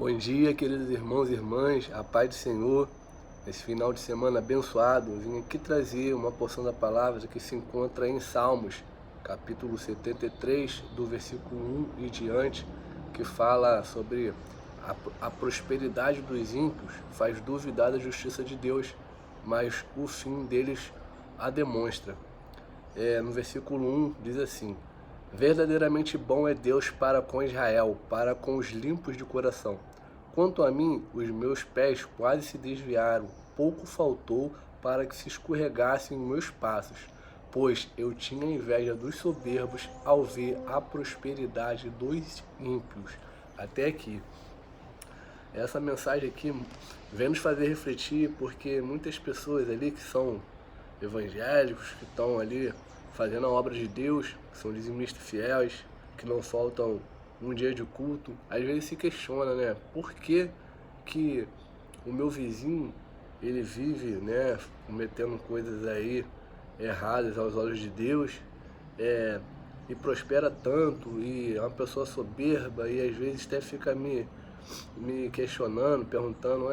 Bom dia, queridos irmãos e irmãs, a paz do Senhor. Esse final de semana abençoado, vim aqui trazer uma porção da palavra que se encontra em Salmos, capítulo 73, do versículo 1 e diante, que fala sobre a prosperidade dos ímpios faz duvidar da justiça de Deus, mas o fim deles a demonstra. No versículo 1 diz assim: verdadeiramente bom é Deus para com Israel, para com os limpos de coração. Quanto a mim, os meus pés quase se desviaram, pouco faltou para que se escorregassem os meus passos, pois eu tinha inveja dos soberbos ao ver a prosperidade dos ímpios. Até aqui. Essa mensagem aqui vem nos fazer refletir, porque muitas pessoas ali que são evangélicos, que estão ali fazendo a obra de Deus, que são dizimistas fiéis, que não faltam um dia de culto, às vezes se questiona, né? Por que que o meu vizinho, ele vive, né, cometendo coisas aí erradas aos olhos de Deus, e prospera tanto, e é uma pessoa soberba, e às vezes até fica me questionando, perguntando,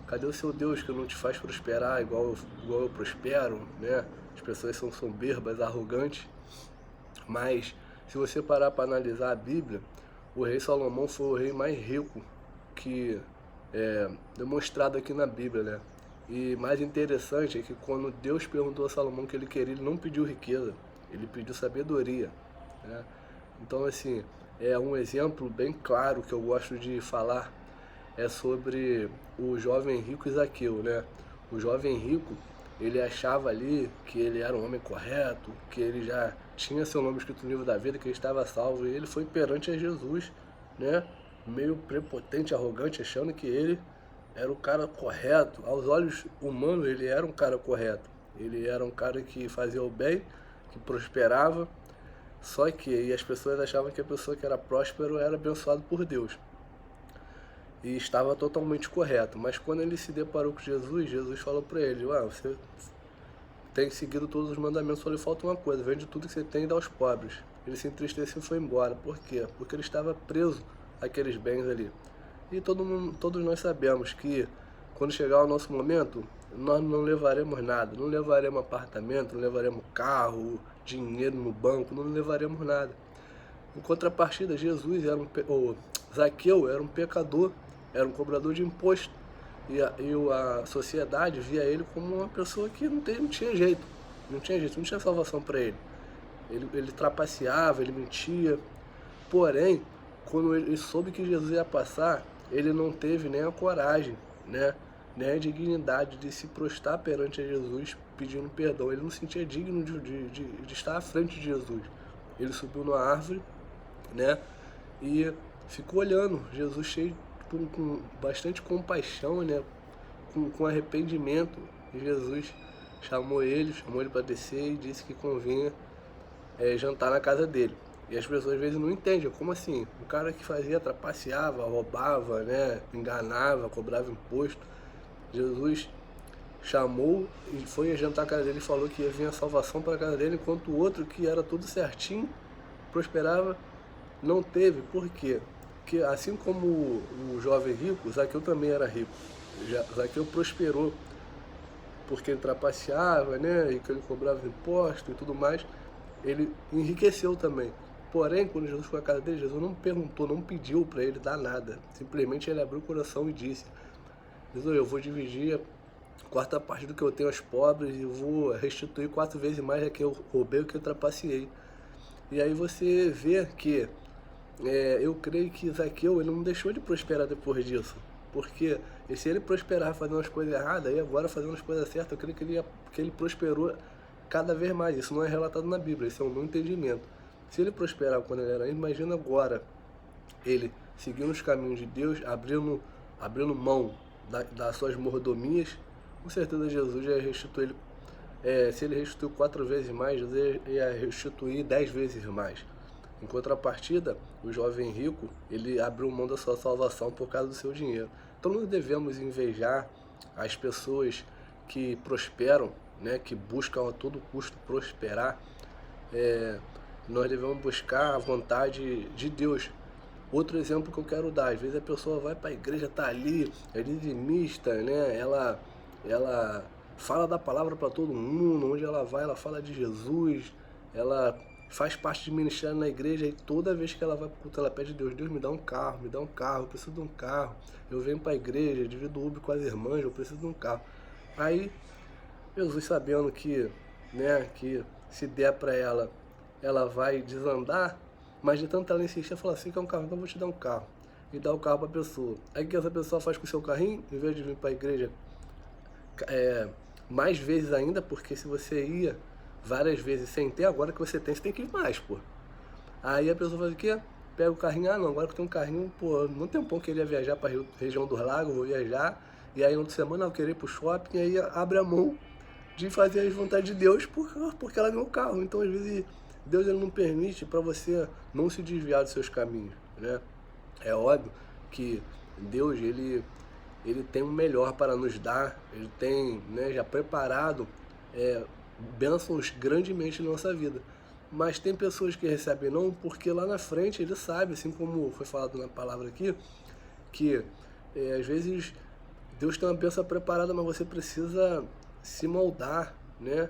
cadê o seu Deus que não te faz prosperar igual eu prospero, né? As pessoas são soberbas, arrogantes, mas se você parar para analisar a Bíblia, o rei Salomão foi o rei mais rico que é demonstrado aqui na Bíblia, né? E mais interessante é que quando Deus perguntou a Salomão o que ele queria, ele não pediu riqueza, ele pediu sabedoria, né? Então, assim, é um exemplo bem claro que eu gosto de falar, é sobre o jovem rico e Zaqueu, né? O jovem rico, ele achava ali que ele era um homem correto, que ele já tinha seu nome escrito no livro da vida, que ele estava salvo, e ele foi perante a Jesus, né? Meio prepotente, arrogante, achando que ele era o cara correto. Aos olhos humanos, ele era um cara correto. Ele era um cara que fazia o bem, que prosperava, só que e as pessoas achavam que a pessoa que era próspero era abençoado por Deus. E estava totalmente correto. Mas quando ele se deparou com Jesus, Jesus falou para ele: você tem seguido todos os mandamentos, só lhe falta uma coisa: vende tudo que você tem e dá aos pobres. Ele se entristeceu e foi embora. Por quê? Porque ele estava preso àqueles bens ali. E todos nós sabemos que quando chegar o nosso momento, nós não levaremos nada. Não levaremos apartamento, não levaremos carro, dinheiro no banco, não levaremos nada. Em contrapartida, Zaqueu era um pecador, era um cobrador de imposto. E a sociedade via ele como uma pessoa que não tinha jeito, não tinha salvação para ele. Ele trapaceava, ele mentia. Porém, quando ele soube que Jesus ia passar, ele não teve nem a coragem, né, nem a dignidade de se prostrar perante a Jesus pedindo perdão. Ele não se sentia digno de estar à frente de Jesus. Ele subiu numa árvore, né, e ficou olhando Jesus cheio com bastante compaixão, né, com arrependimento. E Jesus chamou ele para descer e disse que convinha jantar na casa dele. E as pessoas às vezes não entendem, como assim? O cara que fazia, trapaceava, roubava, né, enganava, cobrava imposto. Jesus chamou e foi jantar na casa dele e falou que ia vir a salvação para a casa dele, enquanto o outro, que era tudo certinho, prosperava, não teve. Por quê? Porque assim como o jovem rico, Zaqueu também era rico. Zaqueu prosperou porque ele trapaceava, né, e que ele cobrava imposto e tudo mais. Ele enriqueceu também. Porém, quando Jesus foi à casa dele, Jesus não perguntou, não pediu para ele dar nada. Simplesmente ele abriu o coração e disse: Jesus, eu vou dividir a quarta parte do que eu tenho aos pobres e vou restituir 4 vezes mais do que eu roubei, o que eu trapaceei. E aí você vê que eu creio que Zaqueu, ele não deixou de prosperar depois disso. Porque se ele prosperar fazendo as coisas erradas, e agora fazendo as coisas certas, eu creio que ele prosperou cada vez mais. Isso não é relatado na Bíblia, isso é um meu entendimento. Se ele prosperava quando ele era ímpio, imagina agora ele seguindo os caminhos de Deus, abrindo mão das suas mordomias. Com certeza Jesus ia restituir ele. Se ele restituiu 4 vezes mais, Jesus ia restituir 10 vezes mais. Em contrapartida, o jovem rico, ele abriu mão da sua salvação por causa do seu dinheiro. Então não devemos invejar as pessoas que prosperam, né, que buscam a todo custo prosperar. Nós devemos buscar a vontade de Deus, Outro exemplo que eu quero dar, às vezes a pessoa vai para a igreja, tá ali, é dizimista, né? Ela fala da palavra para todo mundo, onde ela vai, ela fala de Jesus, ela faz parte de ministério na igreja e toda vez que ela vai pro culto, ela pede a Deus, Deus me dá um carro, eu preciso de um carro. Eu venho para a igreja, divido o Uber com as irmãs, eu preciso de um carro. Aí Jesus, sabendo que, né, que se der para ela, ela vai desandar, mas de tanto ela insistir, ela fala assim, quer um carro, então eu vou te dar um carro. E dá o carro para a pessoa. Aí o que essa pessoa faz com o seu carrinho? Em vez de vir para a igreja mais vezes ainda, porque se você ia várias vezes sem ter, agora que você tem que ir mais, pô. Aí a pessoa faz o quê? Pega o carrinho, não, agora que eu tenho um carrinho, pô, não tem um pão que ele ia viajar para a região dos lagos, vou viajar, e aí na outra semana eu querer ir pro shopping, aí abre a mão de fazer as vontades de Deus porque ela ganhou o carro. Então, às vezes, Deus ele não permite para você não se desviar dos seus caminhos, né? É óbvio que Deus, ele tem o melhor para nos dar, ele tem, né, já preparado bênçãos grandemente na nossa vida. Mas tem pessoas que recebem não, porque lá na frente ele sabe, assim como foi falado na palavra aqui, que às vezes Deus tem uma bênção preparada, mas você precisa se moldar, né?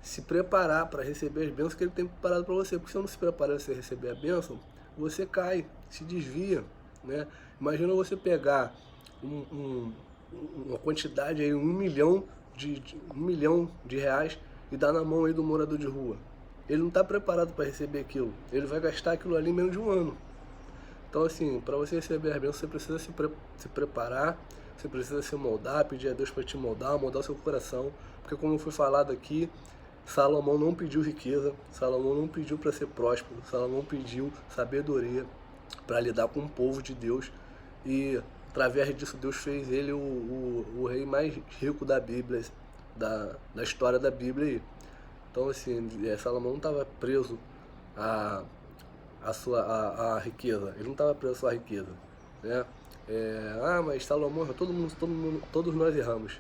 Se preparar para receber as bênçãos que ele tem preparado para você. Porque se você não se preparar para você receber a bênção, você cai, se desvia, né? Imagina você pegar uma quantidade aí, 1 milhão de reais e dar na mão aí do morador de rua. Ele não está preparado para receber aquilo. Ele vai gastar aquilo ali em menos de um ano. Então, assim, para você receber as bênçãos, você precisa se preparar, você precisa se moldar, pedir a Deus para te moldar o seu coração. Porque, como foi falado aqui, Salomão não pediu riqueza, Salomão não pediu para ser próspero, Salomão pediu sabedoria para lidar com o povo de Deus. E, através disso, Deus fez ele o rei mais rico da Bíblia, da história da Bíblia aí. Então, assim, Salomão não estava preso a riqueza, ele não estava preso à sua riqueza, né? Mas Salomão, todos nós erramos.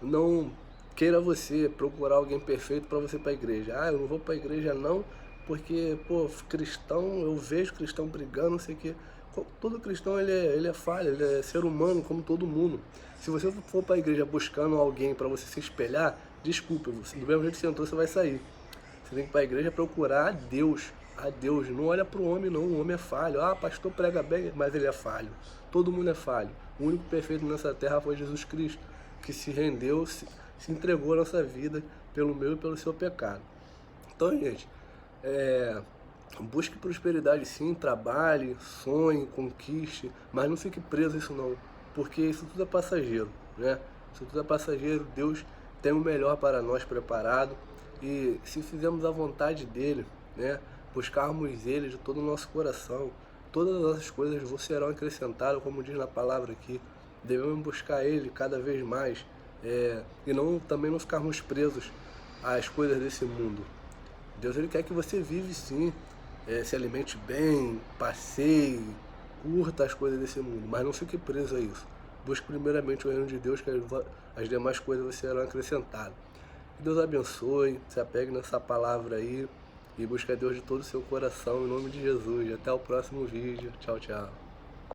Não queira você procurar alguém perfeito para você ir para a igreja. Eu não vou para a igreja não, porque, pô, cristão, eu vejo cristão brigando, não sei o que. Todo cristão ele é falha, ele é ser humano como todo mundo. Se você for para a igreja buscando alguém para você se espelhar, desculpa, do mesmo jeito que você entrou, você vai sair. Você tem que ir para a igreja procurar a Deus. Não olha para o homem não, o homem é falho. Pastor prega bem, mas ele é falho. Todo mundo é falho. O único perfeito nessa terra foi Jesus Cristo, que se rendeu, se entregou a nossa vida pelo meu e pelo seu pecado. Então, gente, busque prosperidade sim, trabalhe, sonhe, conquiste, mas não fique preso a isso não, porque isso tudo é passageiro, né? Isso tudo é passageiro, Deus tem o melhor para nós preparado, e se fizermos a vontade dele, né, buscarmos ele de todo o nosso coração, todas as nossas coisas serão acrescentadas, como diz na palavra aqui. Devemos buscar ele cada vez mais, e também não ficarmos presos às coisas desse mundo. Deus ele quer que você vive sim, se alimente bem, passeie, curta as coisas desse mundo, mas não fique preso a isso. Busque primeiramente o reino de Deus, que as demais coisas serão acrescentadas. Que Deus abençoe, se apegue nessa palavra aí e busque a Deus de todo o seu coração, em nome de Jesus. Até o próximo vídeo. Tchau, tchau.